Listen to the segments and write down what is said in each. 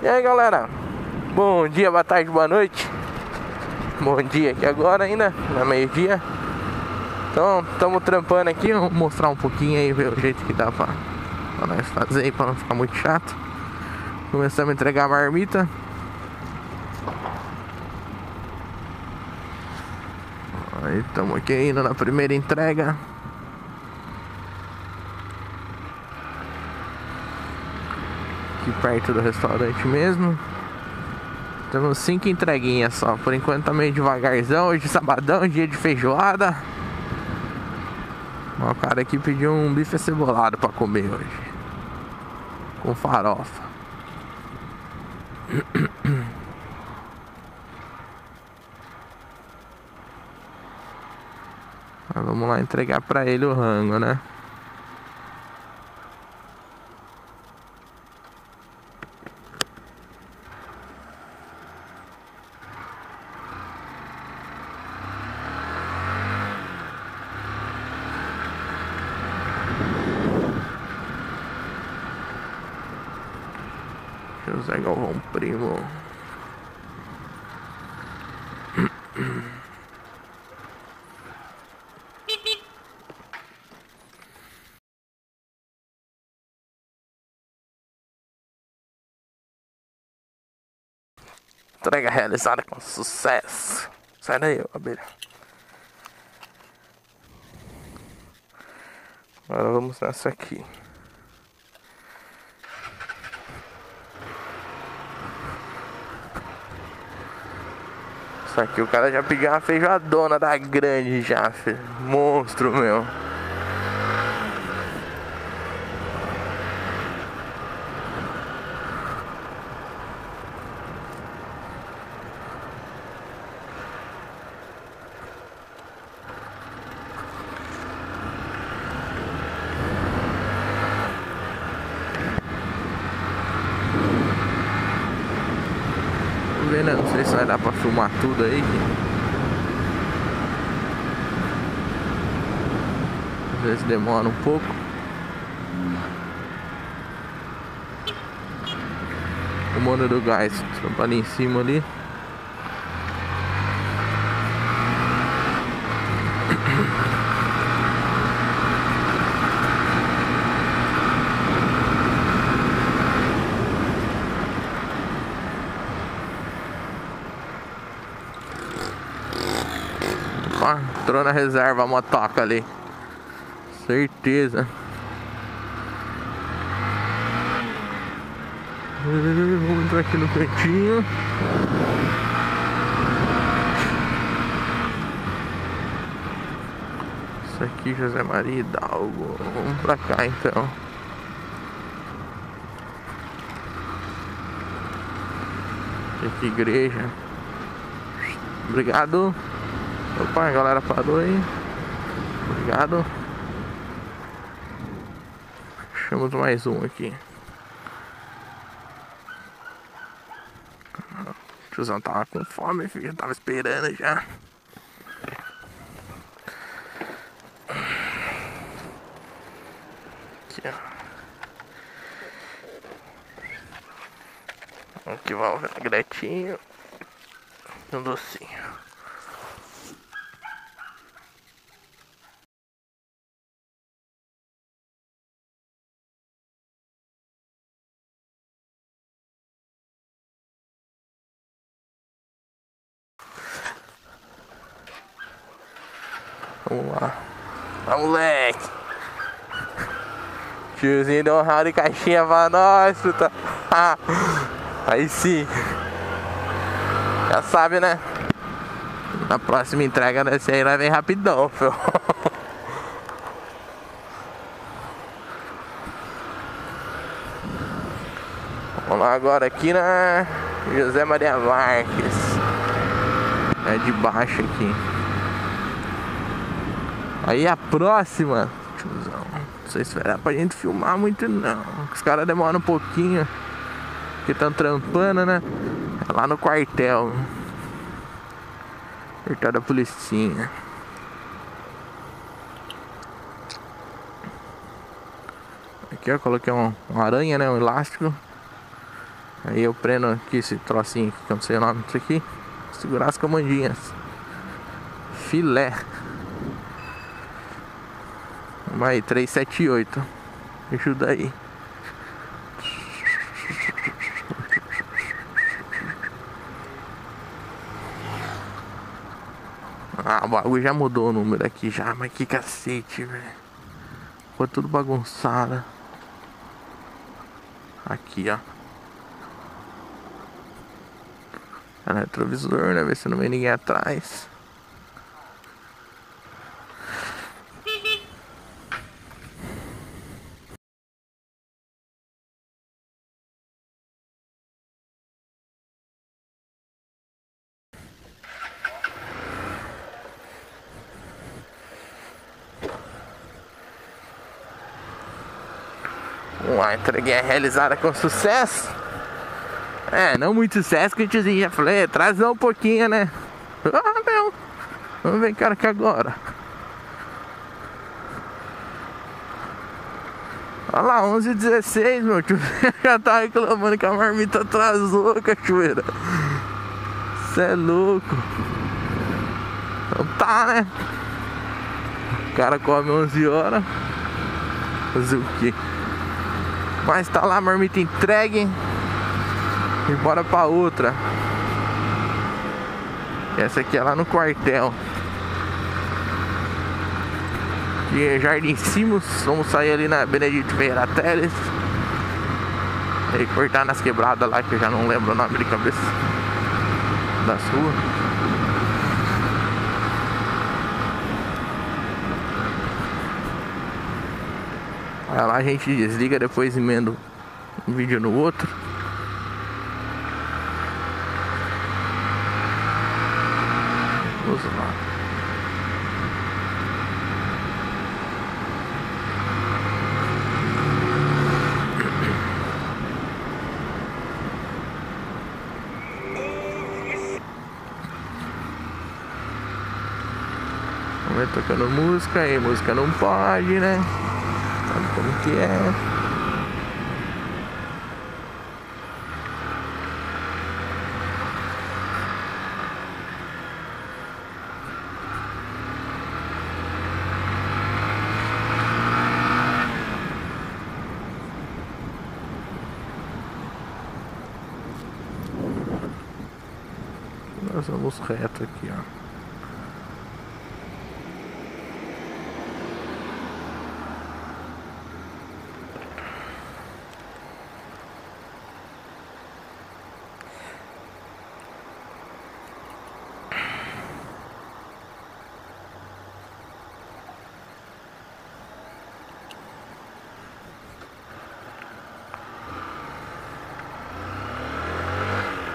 E aí galera, bom dia, boa tarde, boa noite. Bom dia aqui agora ainda, na meio-dia. Então, estamos trampando aqui, vou mostrar um pouquinho aí, ver o jeito que dá pra nós fazer aí, pra não ficar muito chato. Começamos a entregar a marmita. Aí estamos aqui ainda na primeira entrega. Aqui perto do restaurante mesmo. Temos 5 entreguinhas só. Por enquanto tá meio devagarzão. Hoje sabadão, dia de feijoada. O cara aqui pediu um bife acebolado pra comer hoje, com farofa. Mas vamos lá entregar pra ele o rango, né? José Galvão Primo. Entrega realizada com sucesso. Sai daí, abelha. Agora vamos nessa aqui. Isso aqui o cara já pediu uma feijoadona da grande já, filho. Monstro, meu. Não sei se vai dar pra filmar tudo aí. Às vezes demora um pouco. O mano do gás trampando em cima ali. Entrou na reserva a motoca ali. Certeza. Vamos entrar aqui no cantinho. Isso aqui, José Maria Hidalgo. Vamos pra cá então. Aqui, igreja. Obrigado. Opa, a galera parou aí. Obrigado. Achamos mais um aqui. O tiozão tava com fome, filho. Já tava esperando já. Aqui, ó. Aqui vai o vinagretinho e um docinho. Vamos lá. Vai, moleque. Tiozinho deu um round de caixinha pra nós, puta. Aí sim. Já sabe, né? Na próxima entrega desse aí nós vem rapidão, filho. Vamos lá agora aqui na José Maria Marques. É de baixo aqui. Aí a próxima, tiozão, não sei se vai dar pra gente filmar muito não. Os caras demoram um pouquinho, porque estão trampando, né? É lá no quartel. Quartel da policinha. aqui, ó. Coloquei uma aranha, né? Um elástico. Aí eu prendo aqui esse trocinho aqui, que eu não sei o nome disso aqui. Segurar as comandinhas. Filé. Vamos aí, 378. Ajuda aí. Ah, o bagulho já mudou o número aqui já, mas que cacete, velho. Ficou tudo bagunçado. Aqui, ó. É retrovisor, né? Ver se não vem ninguém atrás. Uma entrega realizada com sucesso. É, não muito sucesso, que a gente já falei, atrasou um pouquinho, né? Ah, meu. Vamos ver, cara, que agora. Olha lá, 11h16, meu tio. Já tá reclamando que a marmita atrasou, cachoeira. Cê é louco. Então tá, né? O cara come 11 horas. Fazer o quê? Mas tá lá, a marmita entregue. E bora pra outra. Essa aqui é lá no quartel. Aqui é Jardim Simos. Vamos sair ali na Benedito Ferreira Teles. E cortar nas quebradas lá, que eu já não lembro o nome de cabeça das ruas. Aí lá a gente desliga, depois emenda um vídeo no outro. Vamos lá. Vamos ver, tocando música, e música não pode, né? Sabe como que é? Nós vamos reto aqui, ó.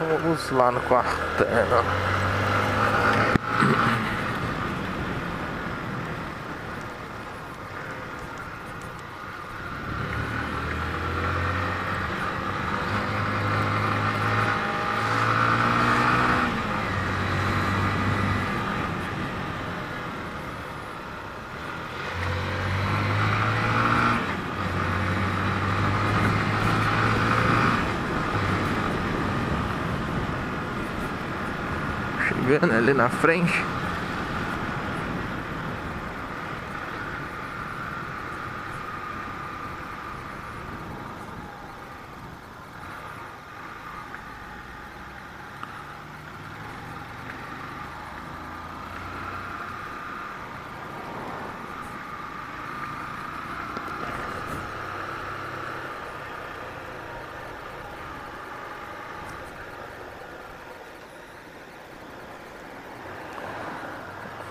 Vamos lá no quartel. Chegando ali na frente.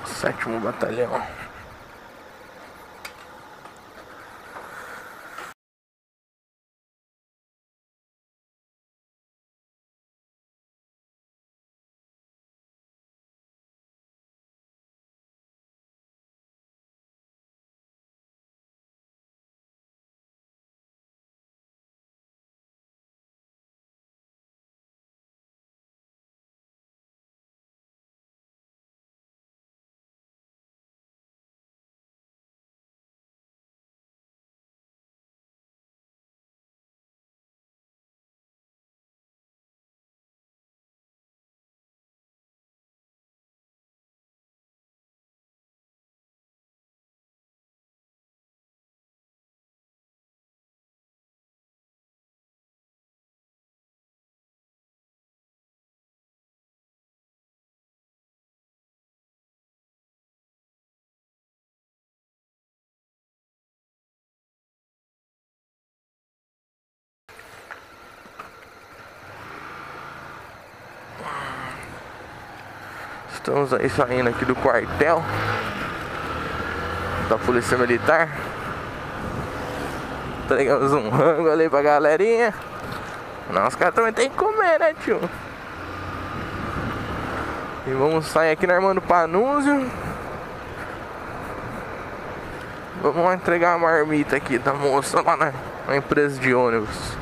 Sétimo batalhão. Estamos aí saindo aqui do quartel da Polícia Militar. Entregamos um rango ali pra galerinha. Não, os caras também tem que comer, né, tio? E vamos sair aqui na Armando Panunzio. Vamos lá entregar a marmita aqui da moça lá na empresa de ônibus.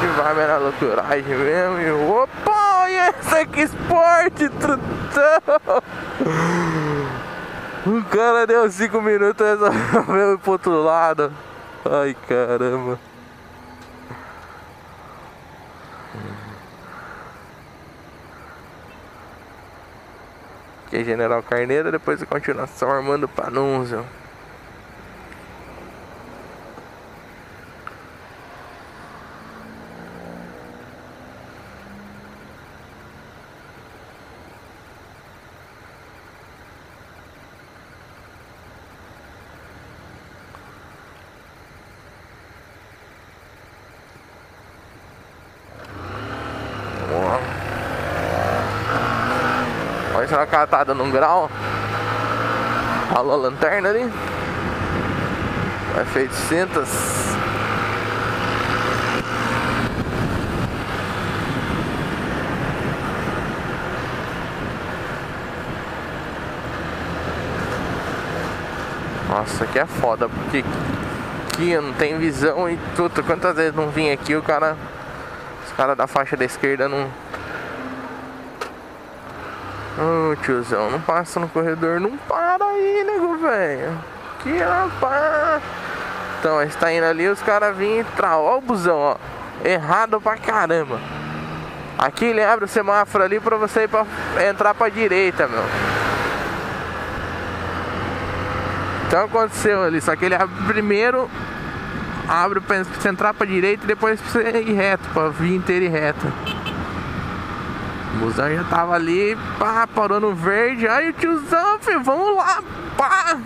Que vai ver na loucuragem mesmo. E opa, olha essa que esporte, trutão. O cara deu 5 minutos e resolveu ir pro outro lado. Ai, caramba. Aqui é General Carneiro, depois a continuação Armando Panunzio. Olha essa catada num grau. Alô, a lanterna ali. Vai feito 800. Nossa, aqui é foda, porque aqui não tem visão e tudo. Quantas vezes não vim aqui, os caras da faixa da esquerda não... Ô, tiozão, não passa no corredor, não para aí, nego, velho. Que rapaz. Então, a gente tá indo ali, os caras vêm entrar. Ó o busão, ó. Errado pra caramba. Aqui ele abre o semáforo ali pra você ir entrar pra direita, meu. Então aconteceu ali, só que ele abre primeiro, abre pra você entrar pra direita e depois pra você ir reto, pra vir inteiro e reto. O busão já tava ali, pá, parou no verde. Aí o tiozão, filho, vamos lá, pá.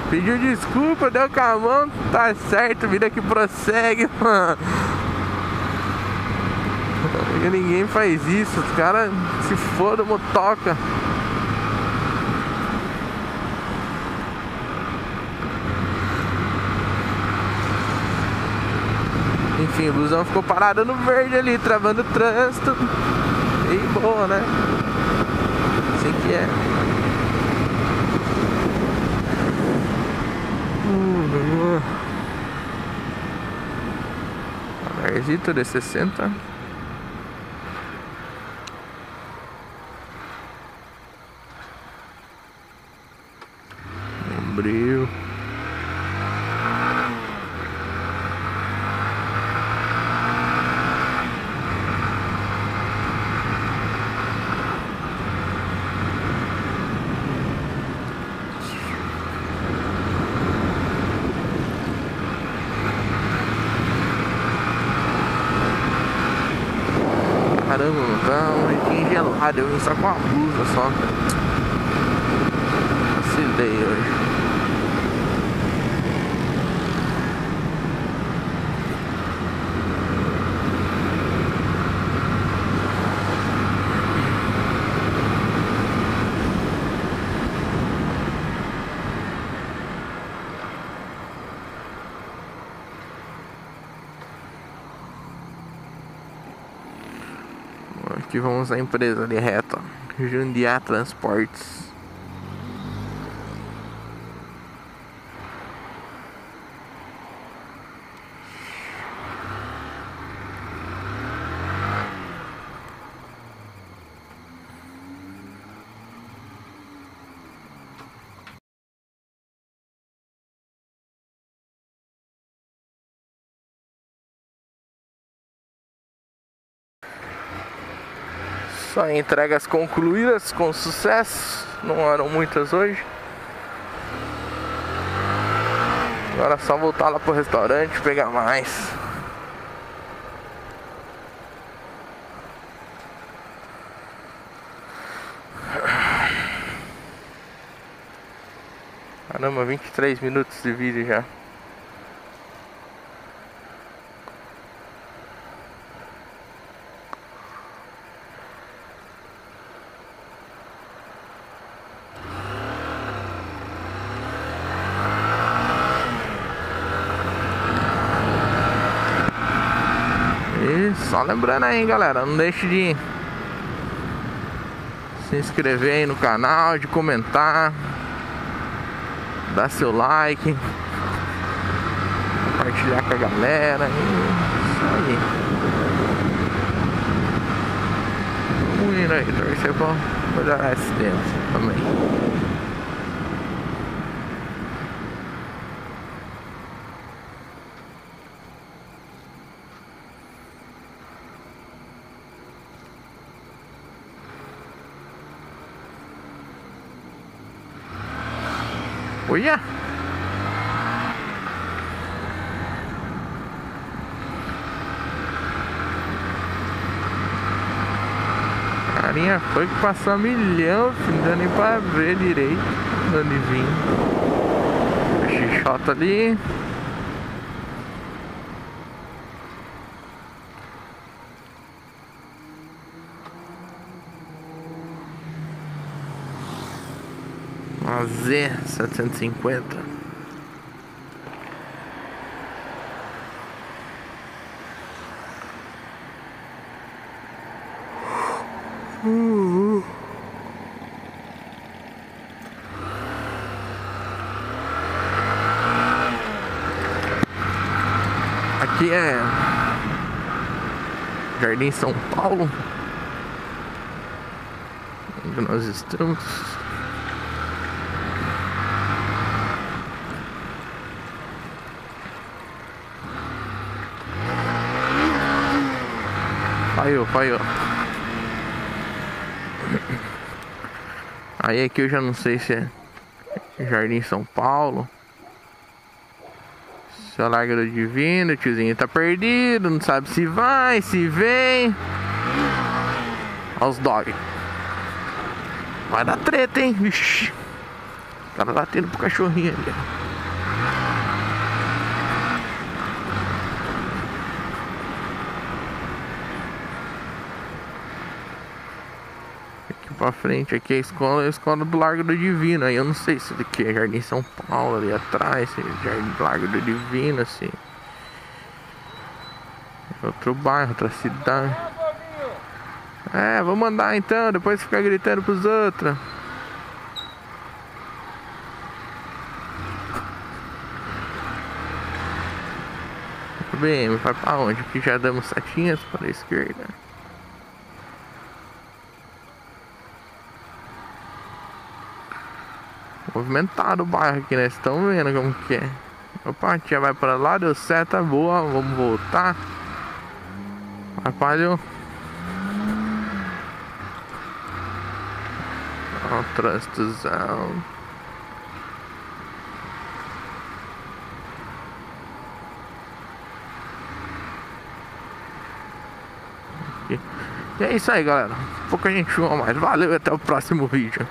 Pediu desculpa, deu com a mão, tá certo, vida que prossegue, mano. E ninguém faz isso, os caras se fodam, motoca. Enfim, o busão ficou parado no verde ali, travando o trânsito. E boa, né? Assim que é. Radarzito de 60. Abriu. Caramba, tá um momentinho gelado, eu vim só com a blusa só, cara. Vacilei hoje. Aqui vamos à empresa ali reta, Jundiá Transportes. Só entregas concluídas com sucesso. Não eram muitas hoje. Agora é só voltar lá pro restaurante, pegar mais. Caramba, 23 minutos de vídeo já. E só lembrando aí, galera, não deixe de se inscrever aí no canal, de comentar, dar seu like, compartilhar com a galera. Isso aí. Vamos indo aí, torcer pra melhorar esse tempo também. Olha! Carinha foi que passou a milhão, filho, não deu nem pra ver direito onde vinha. A xixota ali. Uma Z750. Aqui é Jardim São Paulo, onde nós estamos. Falhou. Aí aqui eu já não sei se é Jardim São Paulo, se é Largo do Divino. O tiozinho tá perdido, não sabe se vai, se vem. Olha os dog. Vai dar treta, hein? Vixi. O cara batendo pro cachorrinho ali. Pra frente aqui a escola do Largo do Divino. Aí eu não sei se daqui é Jardim São Paulo ali atrás, se é Jardim Largo do Divino, assim. Outro bairro, outra cidade. É, vamos andar então, depois ficar gritando pros outros. Bem, vai pra onde? Aqui já damos setinhas para a esquerda. Movimentado o bairro aqui, né? Vocês estão vendo como que é. Opa, a tia vai pra lá, deu seta, boa, vamos voltar. Rapaz, ó, o trânsitozão. E é isso aí, galera. Pouco a gente filma mais. Valeu e até o próximo vídeo.